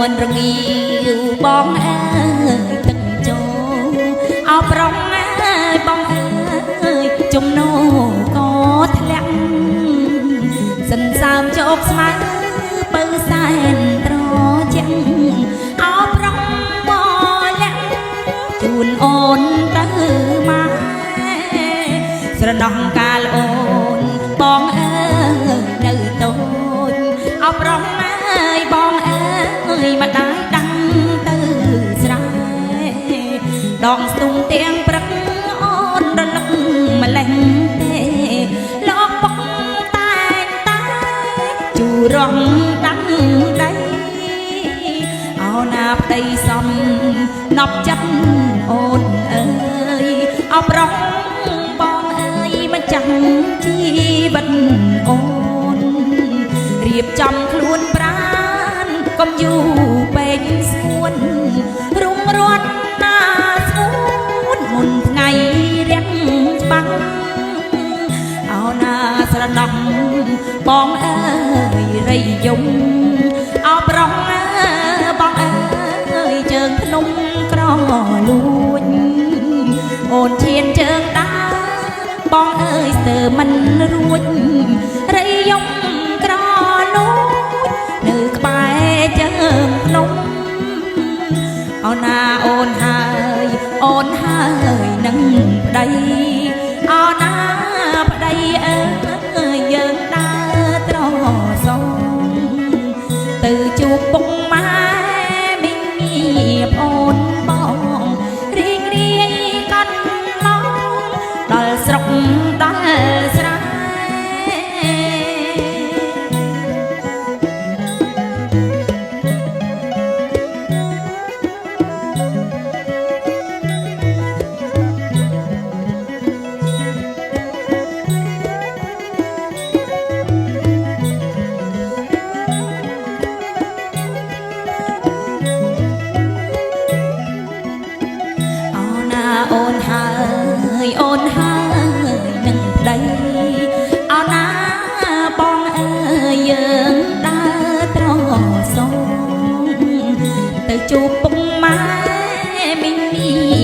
នរងាវបងអើយទឹកចូលអោប្រងអើយបងអើយចំណូក៏ធ្លាក់សន្សើមជោគស្មៅបើសែនត្រជាក់អោប្រងមកលាក់ជូនអូនទៅមកស្រណោះកាលអូនបងអើយនៅតូចអោប្រងអើយបងអើយមកដាច់ដាំងទៅស្រែដងស្ទុំទាំងព្រឹកអូនរលឹកម្លេះទេលោកពុកតែជូរងដាំងដីអោណាប្តីសំណប់ចិត្តអូនអើយអោប្រងបងអើយមិនចាំជីវិតអូនរៀបចំខ្លួនប្រានកុំយូរពេកស្ងួនរុំរត់ណាស្ងួនមុនថ្ងៃរៀងច្បាំងអោណាស្រណោះបងអើយរៃយំអោប្រងអើបងអើយជើងភ្នំក្រលួចអូនឈានជើងដើរបងអើយស្ទើរមិនរួចរៃយំក្រលួចនៅក្បែរជើងភ្នំអូណាអូនហើយអូនហើយនឹងប្តីអូណាប្តីអើយយើងដើរត្រសងទៅជួបពុកម៉ែមីងអូនបងរីករាយកាន់ឡងដល់ស្រុកដល់ស្រែអូនហើយអូនហើយនឹងប្តីអោណាបងអើយយើងដើរត្រសងទៅជួបពុកម៉ែមីង